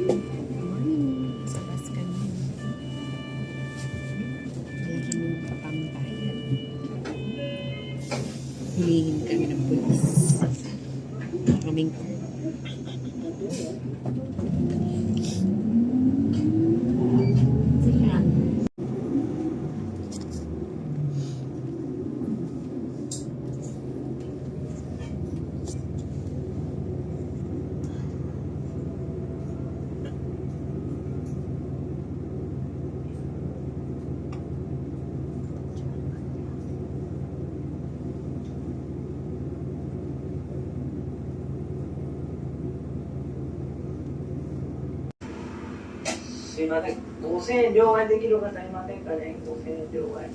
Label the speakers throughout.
Speaker 1: Morning! Sa bus kami. Wala kaming pambayad. Hulihin kami ng pulis. Kaming
Speaker 2: すいません、5000円両替できる方いませんかね、5000円両替。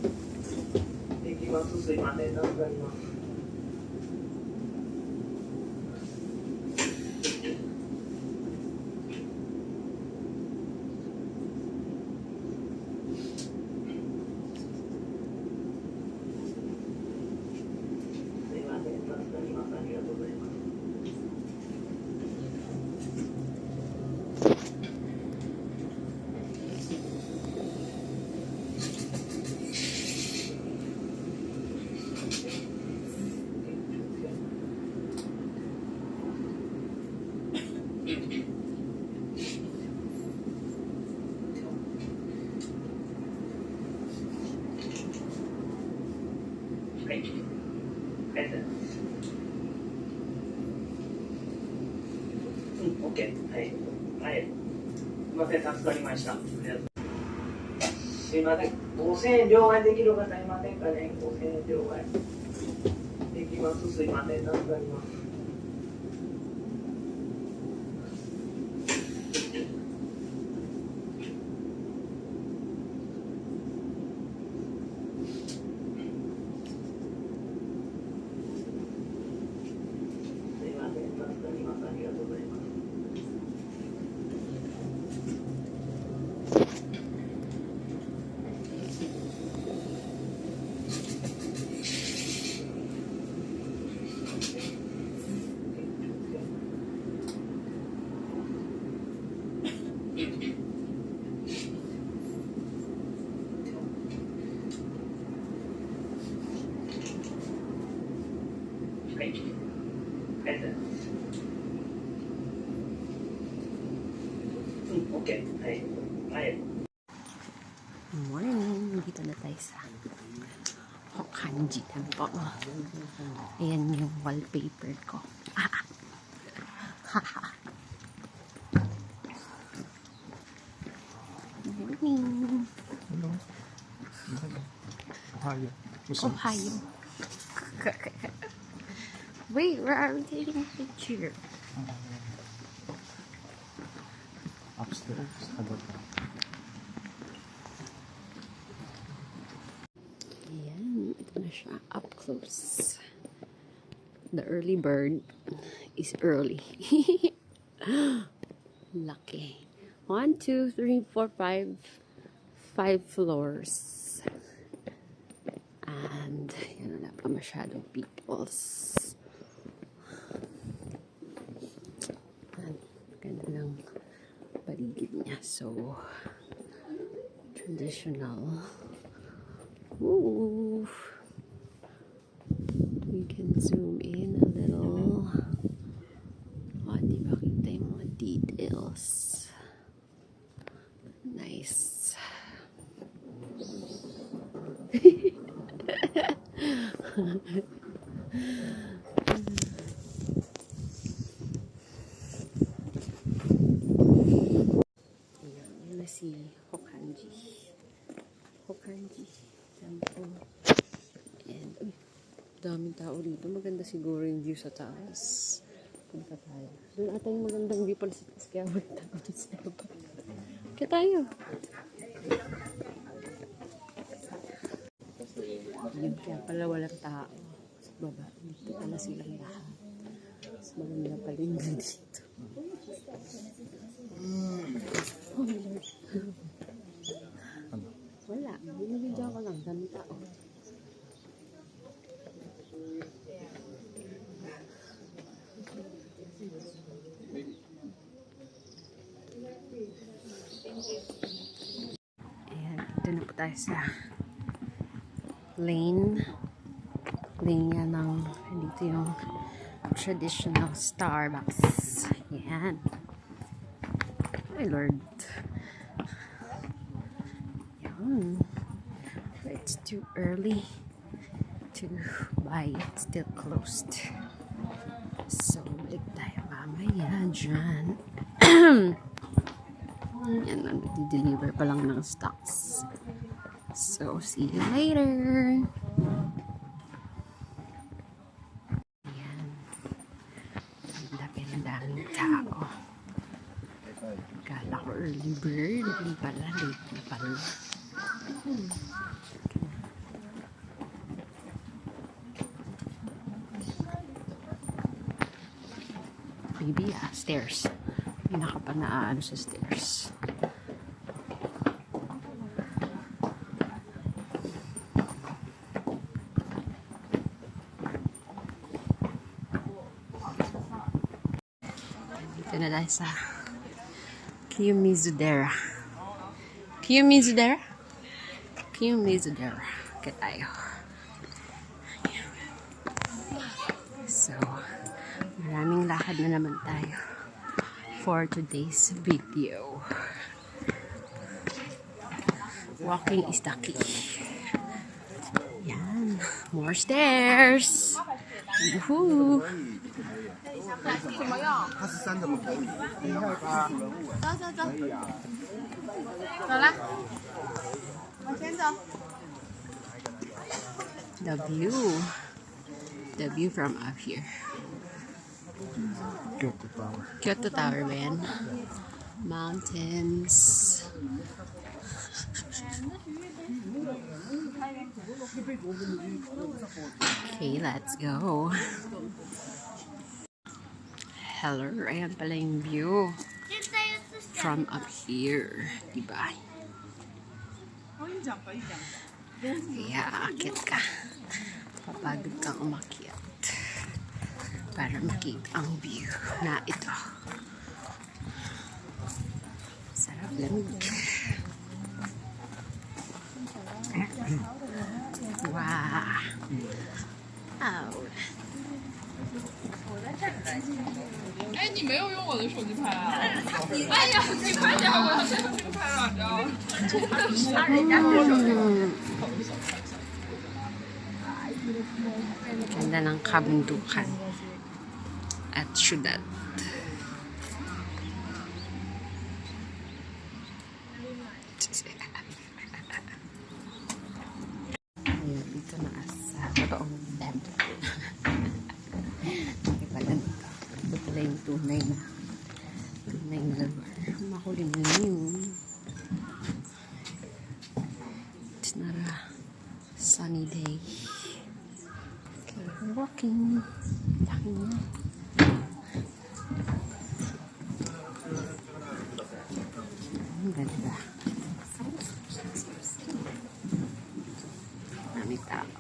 Speaker 2: できます、すいません、助かります。すいません、助かります、ありがとうございます。はい。ありがとうございます。OK。はい。はい。すいません、助かりました。ありがとう。すいません、5000円両替できる方いませんかね、5000円両替。できます、すいません、助かります。すいません、助かります、ありがとうございます。はい。ありがとうございます。OK。はい。はい。
Speaker 1: morning! Dito na tayo sa Hokkanji Temple. Ayan yung wallpaper ko. Morning!
Speaker 3: Hello. Ohio.
Speaker 1: Ohio. Wait, where are we taking a picture?
Speaker 3: Upstairs.
Speaker 1: Ayan, ito na siya. Up close. The early bird is early. Lucky. 1, 2, 3, 4, 5. 5 floors. And, yun, wala pa masyadong peoples. And, ganda lang paligid niya. So, traditional. Ooh. We can zoom in a little. Oh, di ba kita yung mga details. Nice. Ayan na si Hokkanji. Hokkanji Temple. And, uy, daming tao dito. Maganda siguro yung view sa taas. Punta tayo. Doon ata yung magandang view pala sa taas. Kaya wala tao dito sa baba. Kaya tayo. Yun, kaya pala walang tao sa baba. Dito pala silang lahat. Mas maganda pala yung view dito. Oh my Lord. Wala. Binibidyo ko lang. Dami tao. Ayan, dito na po tayo sa lane. Lane niya ng, dito yung traditional Starbucks. Ayan. My Lord. Ayan. But it's too early to buy. It's still closed. So, balik tayo mamaya dyan. Yan, nag-deliver pa lang ng stocks. So, see you later. Yan. Ang daming tao. Kala ko early bird. Hindi pala, late na pala. Baby, stairs. Pinaka pa na sa stairs. Dito na tayo sa Kiyomizu-dera. Kiyomizu-dera? Kiyomizu-dera. Kaya tayo. So, maraming lakad na naman tayo for today's video. Walking is the key. Yan. More stairs. Woohoo!
Speaker 3: 83的不可以，128。
Speaker 4: 走了，往前走。
Speaker 1: The view from up here.
Speaker 3: Kyoto Tower.
Speaker 1: Kyoto Tower, man. Mountains. Okay, let's go. Hello, ayan pala yung view from up here, diba? Kaya akit ka. Papagod kang umakyat para makita ang view na ito. Sarap lamig. Wow. Wow.
Speaker 4: 哎，你没有用我的手机拍啊？哎呀，你快点，我要这样子拍了，你知道吗？真的是拿人家的手机。
Speaker 1: Ganda ng kabundukan at syudad. Ayun, dito na sa totoong temple. Iba na dito. Ito pala yung tunay na lugar. Makulim na yun. It's not a sunny day. Okay, we're walking. Laki niya. Ang ganda. Marami tao.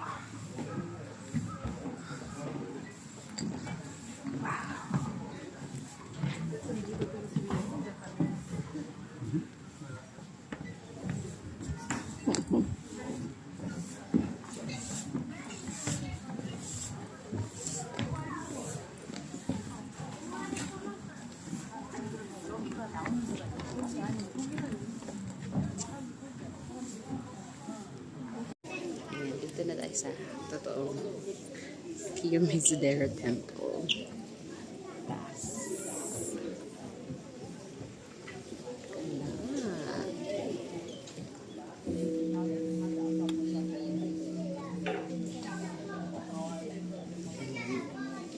Speaker 1: Ayan, dito na tayo sa totoong Kiyomizu-dera Temple. Taas. Ganda.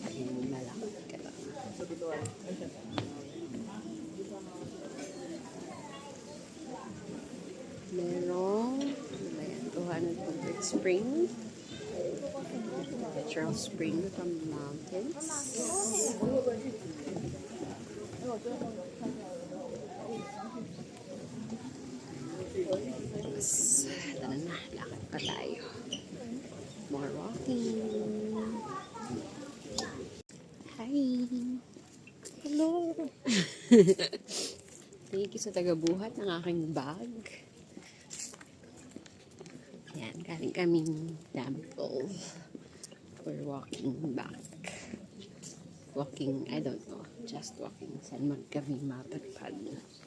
Speaker 1: Ayan, malaki ka lang. Merong, ano ba yan? 200 spring. Natural spring from the mountains. Tapos, tara na, lakad pa tayo. More walking. Hi! Hello! Thank you sa tagabuhat ng aking bag. Yan, galing kaming temple. We're walking back. Walking, I don't know. Just walking. Saan man kami mapadpad.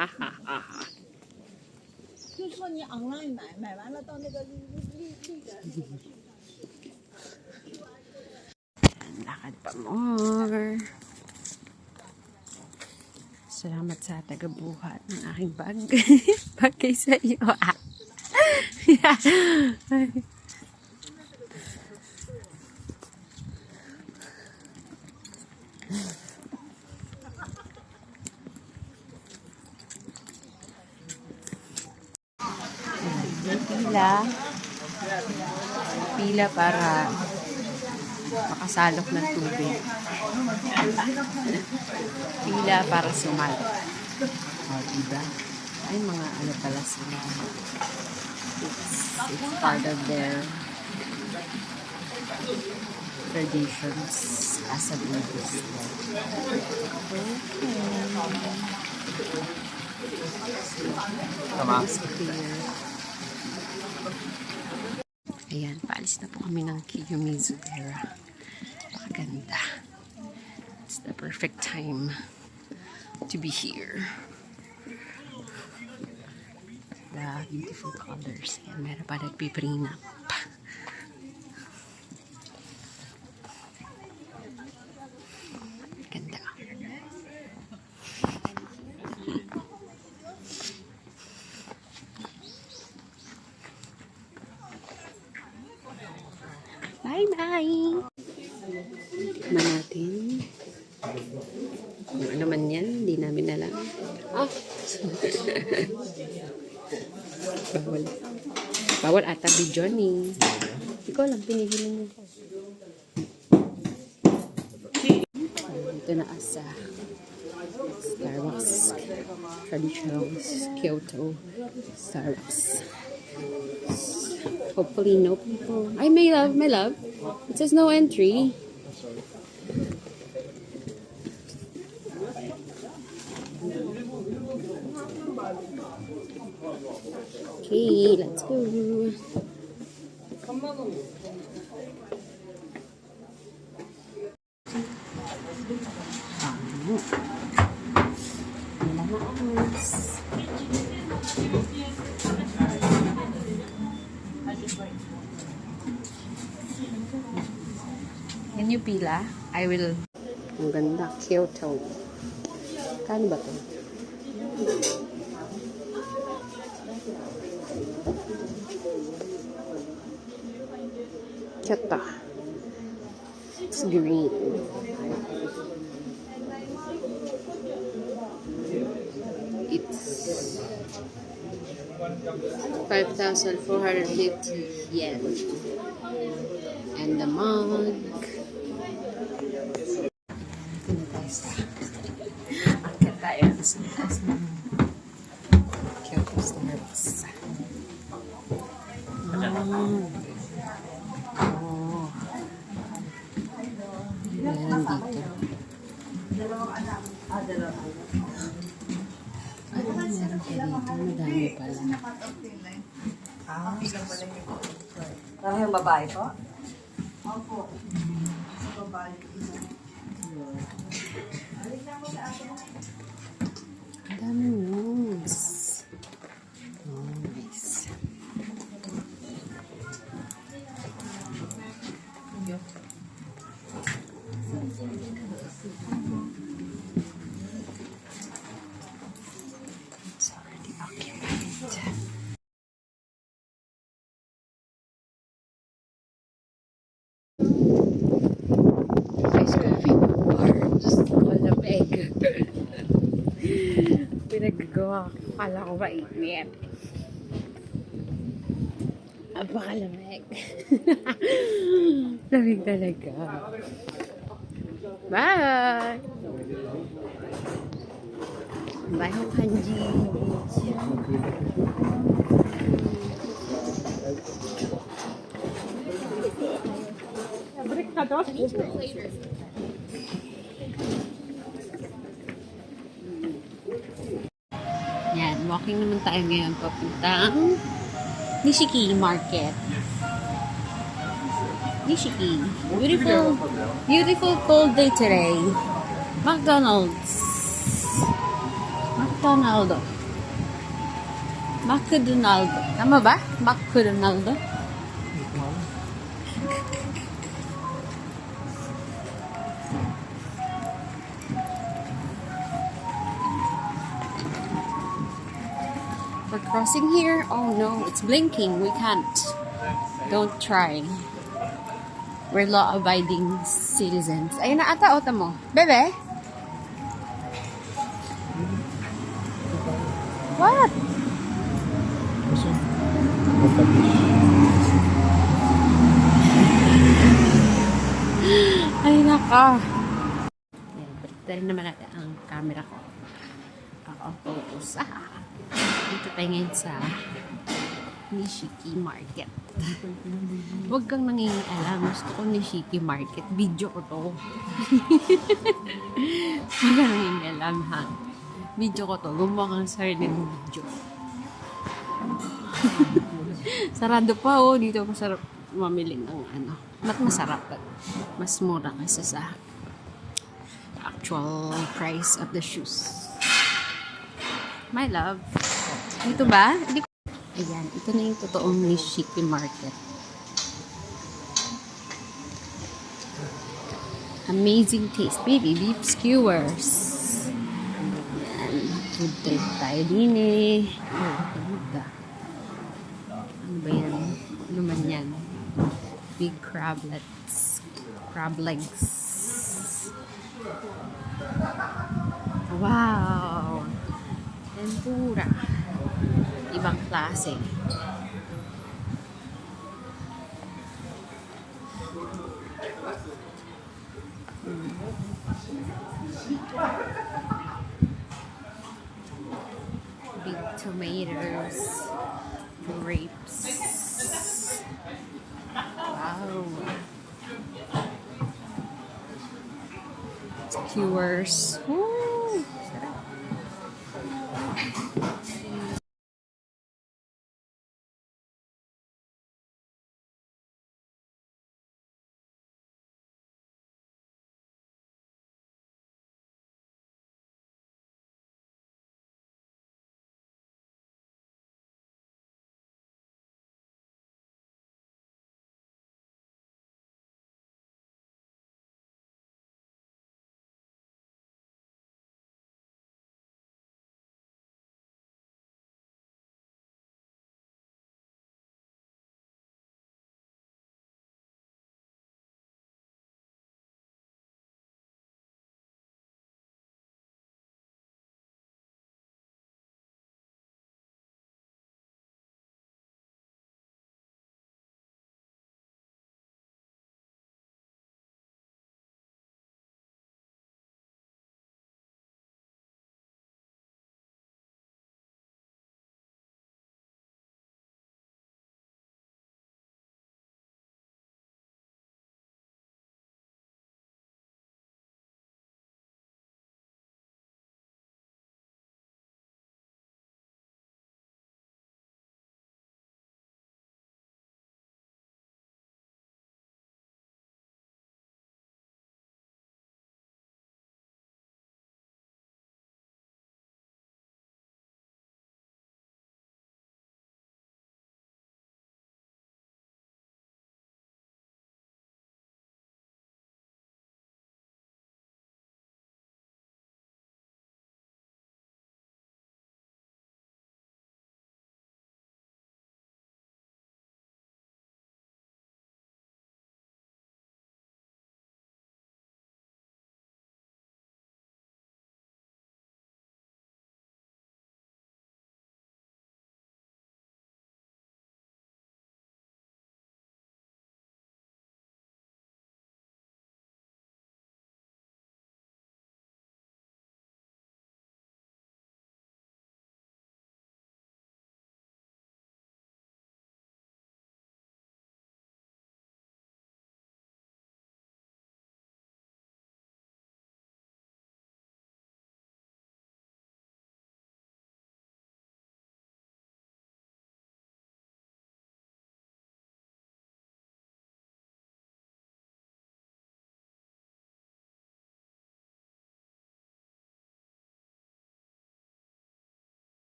Speaker 1: Ha ha ha ha.
Speaker 5: 就说你 online 买完了到那个绿的。
Speaker 1: Lakad pa more. Salamat sa tagabuhat ng aking bag. Bagay sa iyo. Pila para makasalok ng tubig. Pila para sumalo. O, diba? Ay, mga ano pala sila. It's part of their traditions as a Buddhist.
Speaker 3: Tama.
Speaker 1: Ayan, paalis na po kami ng Kiyomizu-dera. Napakaganda. It's the perfect time to be here. The beautiful colors. Ayan, meron pa nagpiprinap. Ganda. Bye-bye! Tikman natin. Kung ano man yan, hindi namin alam. Ah! Bawal. Bawal ata video ni. Hindi ko alam, pinigilan niya. Ito na asa. Starbucks. Traditional Kyoto Starbucks. Hopefully no people. Ay, my love, my love. It says no entry. Okay, let's go. Nice. Can you pila? I will. Ang ganda. Kyoto. Kano ba to? Kyoto. It's green. It's 5,450 yen. And the mug. Ito na tayo sa akit tayo sa taas ng Kyoto Starbucks. Oh. Meron dito. Ano meron pa dito? Madami pala.
Speaker 5: Parang yung babae po? Opo. Sa babae.
Speaker 1: Ang dami rooms. Oh, nice. It's already occupied. Ice coffee bar. Just malamig. Pinagagawa ko. Kala ko ba init? Apakalamig. Lamig talaga. Bye! Bye, Hokkanji. Walking naman tayo ngayon papuntang Nishiki Market. Nishiki. Beautiful cold day today. McDonald's. McDonald's. Tama ba? McDonald's. We're crossing here. Oh no, it's blinking. We can't. Don't try. We're law-abiding citizens. Ayun na ata, ota mo. Bebe? What? Ay, naka. Ayan, balik naman natin ang camera ko. Focus. Dito tayo ngayon sa Nishiki Market. Huwag kang nangingialam. Gusto ko Nishiki Market. Video ko to. Huwag kang nangingialam, ha? Video ko to. Gumawa kang sarili ng video. Sarado pa, oh. Dito masarap mamili ng ano. Masarap. Mas mura kasi sa actual price of the shoes. My love. Dito ba? Ayan, ito na yung totoong Nishiki Market. Amazing taste. Baby beef skewers. Ayan, food trip tayo din eh. Oh, ano ba yan? Ano man yan? Big crablets. Crab legs. Wow! Tempura. Ibang klase. Big tomatoes. Grapes. Wow. Skewers. Woo! Sarap.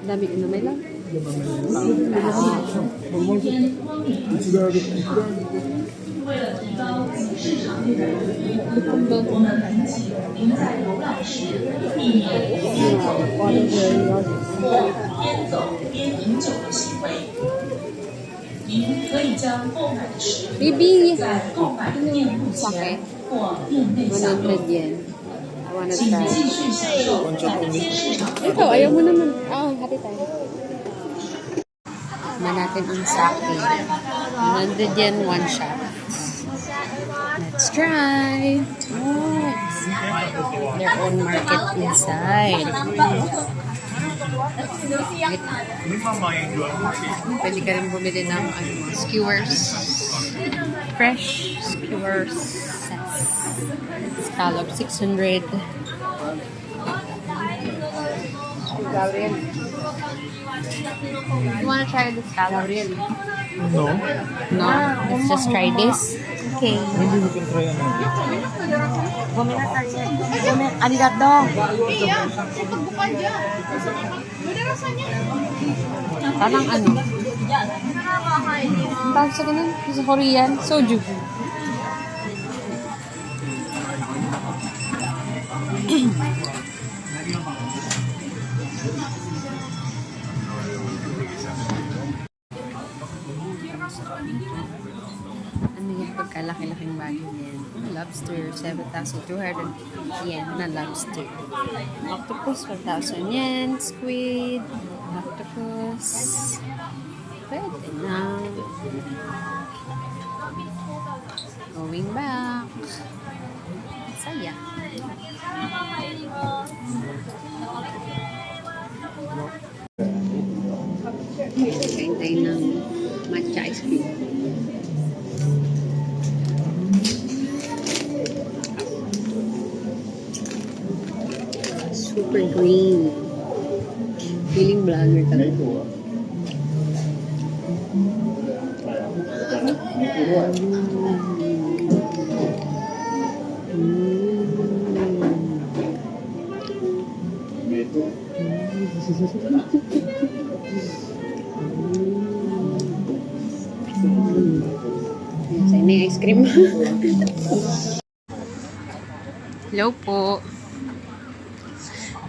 Speaker 1: Dami inumin lang. Baby, sakit. 100 yen. I wanna try. Ikaw, ayaw mo naman. Hati tayo. Natin ang sake. 100 yen, one shot. Let's try. Oh, their own market inside. Pwede ka rin bumili ng skewers. Fresh skewers. Scallop, 600. Gabriel. You wanna try the scallop? Gabriel.
Speaker 3: No.
Speaker 1: No? Let's just try this. Okay.
Speaker 3: Maybe we can try another.
Speaker 5: Arigato.
Speaker 1: Parang ano? Tawag sa ganun? Sa Korean? Soju. Ano yung pagkalaki-laking bagay niyan? Lobster, 7,200 yen na lobster. Octopus, 1,000 yen. Squid, octopus. Pwede na. Going back. Saya. Kain tayo ng matcha ice cream. Super green. Feeling vlogger ka. Sa ini ice cream. Hello po.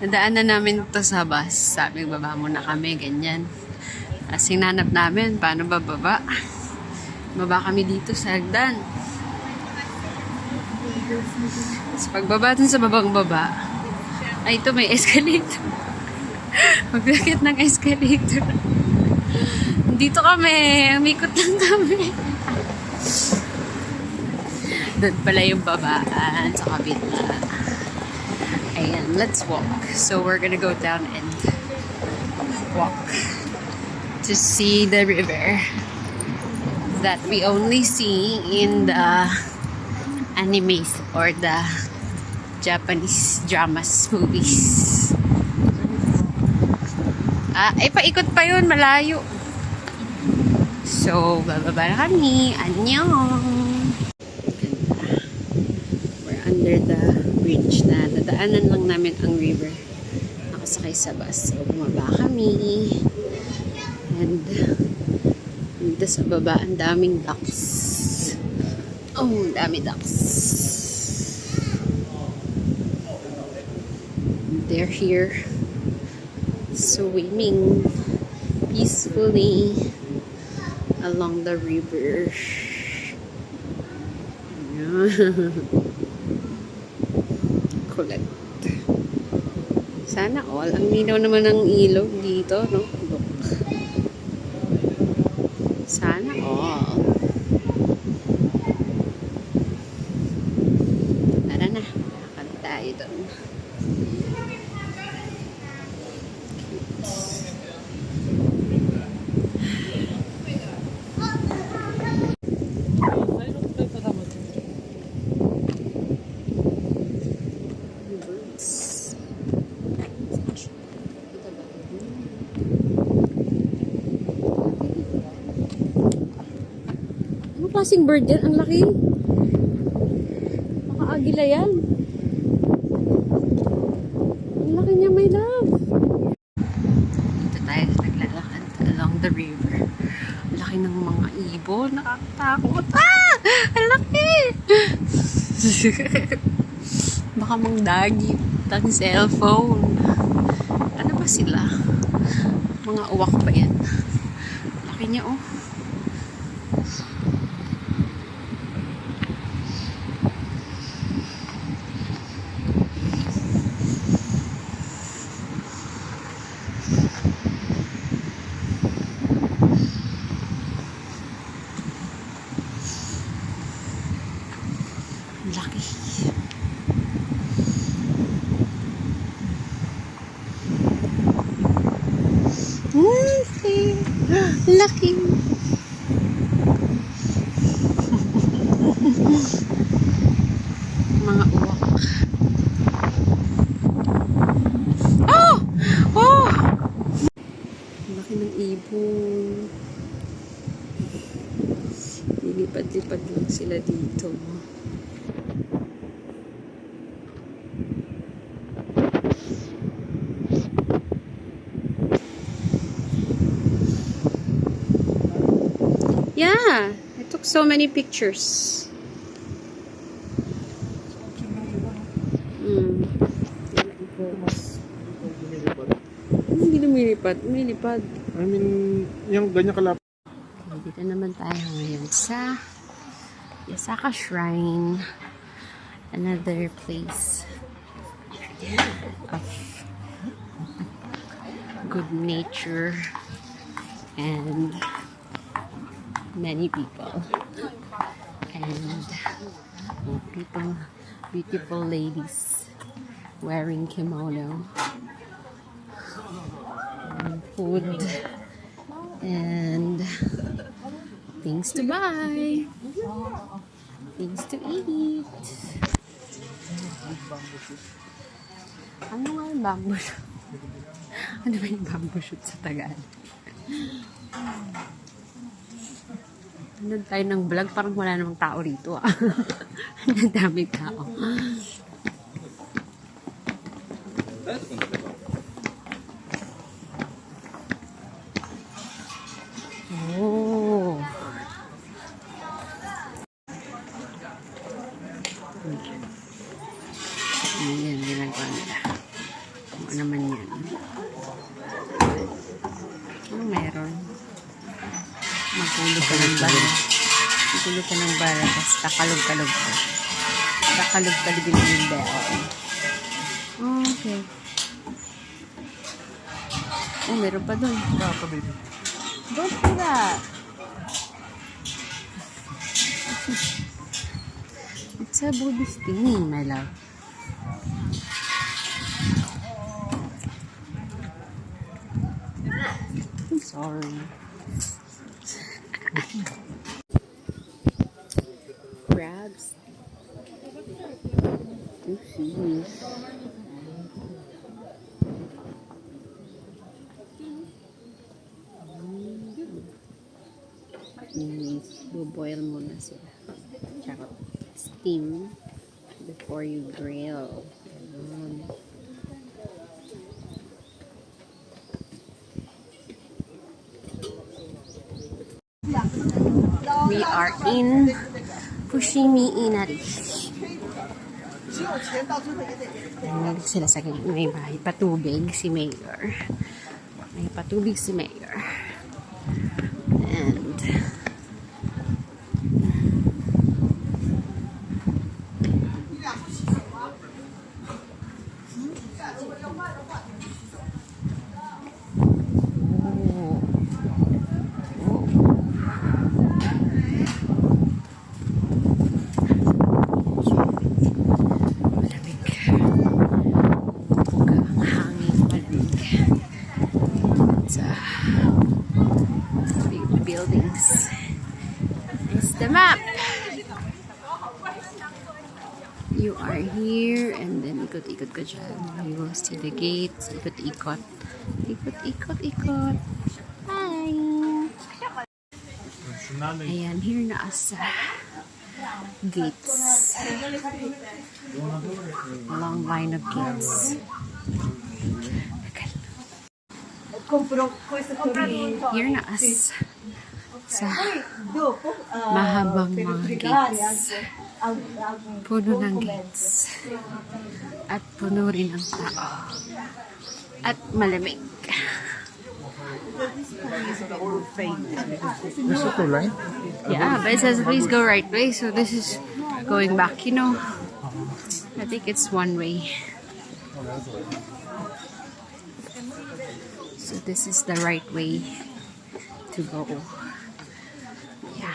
Speaker 1: Nadaan na namin ito sa bus. Sabi, baba muna kami, ganyan. Tapos hinanap namin, paano bababa? Baba kami dito sa hagdan. Tapos pagbaba dun sa babang baba, ay ito may escalator. Maglakit ng escalator. Dito kami, umikot lang kami. Doon pala yung babaan sa kabila. Ayan, let's walk. So we're gonna go down and walk to see the river that we only see in the animes or the Japanese dramas, movies. Paikot pa yun, malayo. So, bababa na kami. Annyeong! We're under the bridge na dadaanan lang namin ang river. Nakasakay sa bus. So, bumaba kami. And, dito sa baba, ang daming ducks. Oh, dami ducks. They're here swimming peacefully along the river. Kulit. Sana all. Ang linaw naman ng ilog dito, no? Look. Sana all. Tara na. Lakad tayo doon. Klaseng bird yan, ang laki. Mga agila yan. Ang laki niya, my love. Dito tayo naglalakad along the river. Ang laki ng mga ibon. Nakakatakot. Ah! Ang laki! Baka mangdagi ng cellphone. Ano ba sila? Mga uwak ba yan? Laki niya, oh. Laki. Laki. Laki. Mga uwak. Oh! Oh! Laki ng ibon. Lilipad-lipad lang sila dito. Yeah, I took so many pictures. Hindi lumilipad. Lumilipad.
Speaker 3: I mean, yung ganyan kalap.
Speaker 1: Dito naman tayo ngayon sa Yasaka Shrine. Another place of good nature and many people and people, beautiful ladies wearing kimono and food and things to buy, things to eat. Ano nga yung bamboo shoot? Ano ba yung bamboo shoot sa Tagalog? Nanood tayo ng vlog, parang wala namang tao rito ah. Ang daming tao. Oh. Ayan, ginagawa nila. Ano naman yan? Ano meron? Magkulog ka ng bara. Magkulog ka ng bara, tapos kakalog-kalog ka. Kakalog-kalog yung bell. Okay. Oh, meron pa doon. Don't do that. It's a Buddhist thing, my love. I'm sorry. Crabs. Sushi. Boil muna sila. Tsaka steam before you grill. We are in Fushimi Inari. Nandito sila sa may bahay. Patubig si Mayor. May patubig si Mayor. And buildings. It's the map. You are here and then ikot-ikot ka dyan. You will see the gates. Ikot-ikot. Ikot-ikot-ikot. Hi! Ayan, here na sa gates. A long line of gates. Here na us sa mahabang mga gates. Puno ng gates. At puno rin ang tao. At malamig.
Speaker 3: This is the line?
Speaker 1: Yeah, but it says please go right way, so this is going back, you know. I think it's one way. So this is the right way to go. Yeah.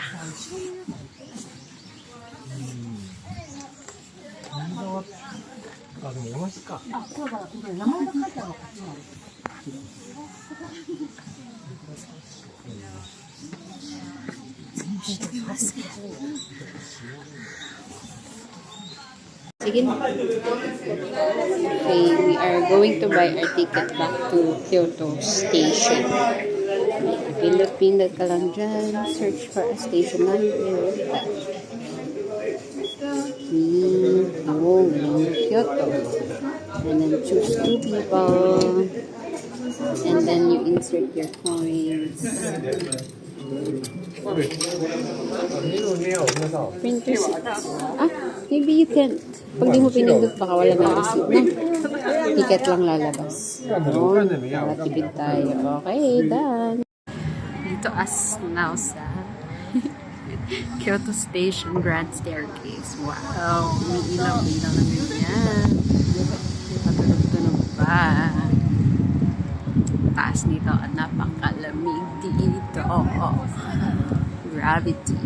Speaker 1: Sige na. Okay, we are going to buy our ticket back to Kyoto Station. Philippine ka lang dyan. Search for a station number. Kyoto. And then choose 2 people. And then you insert your coins. Printers. Ah, maybe you can't. Pag di mo pinindot, baka wala na receipt, no? Ticket lang lalabas. Yun, para tipid tayo. Okay, done. Dito as now sa Kyoto Station Grand Staircase. Wow, umiilaw-ilaw na ganyan. Patunog-tunog pa. Taas nito at napakalamig dito. Gravity.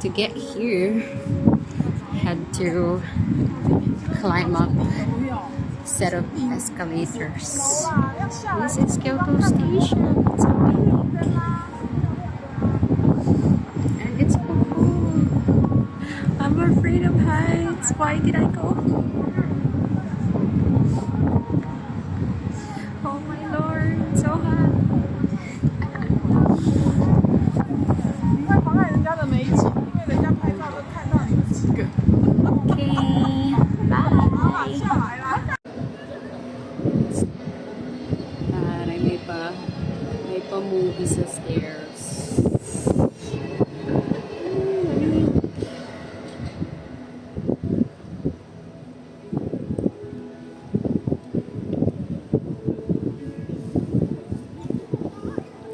Speaker 1: To get here, had to climb up a set of escalators. This is Kyoto Station. It's so big. And it's so cool. I'm afraid of heights. Why did I go here? Oh my lord, it's so hot. Okay, bye. Parang may pa movie sa stairs.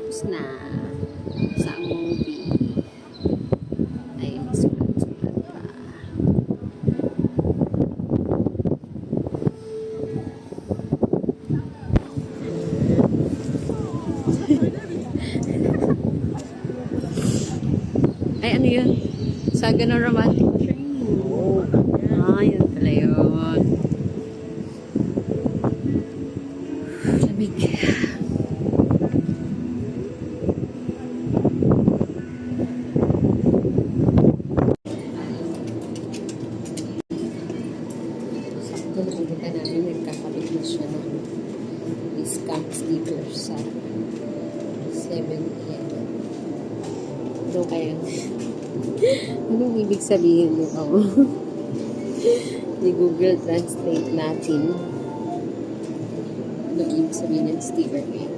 Speaker 1: Tapos na sa movie. Ay, may sulat-sulat pa. Ay, ano yun? Saga ng Romantic Train. Ah, yun pala yun. Lamig. Sakto nakikita namin nagkakabit na siya ng discount sticker sa 7-Eleven. Ano kaya? Anong ibig sabihin nito? I-Google Translate natin. Anong ibig sabihin ng sticker ngayon?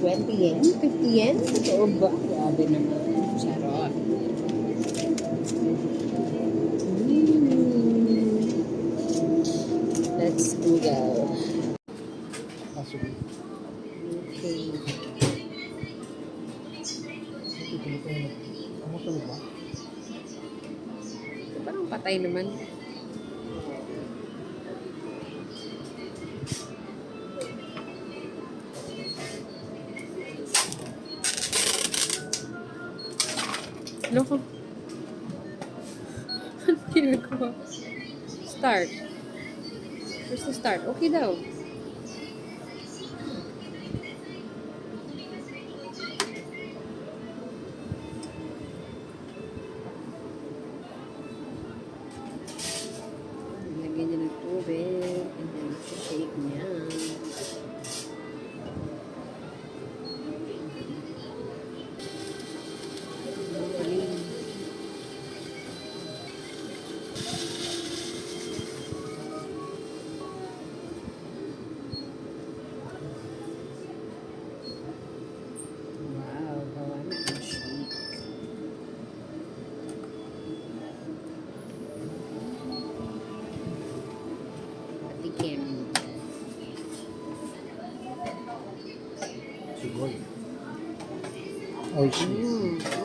Speaker 1: 20 yen? 50 yen? Totoo ba? Grabe naman. Charot. Let's Google. Okay. Parang patay naman. Loko. Ano ginagawa? Start. Where's the start? Okay daw. Lagyan niya ng tubig. And then, shake niya.
Speaker 3: 美味しい。
Speaker 1: うん。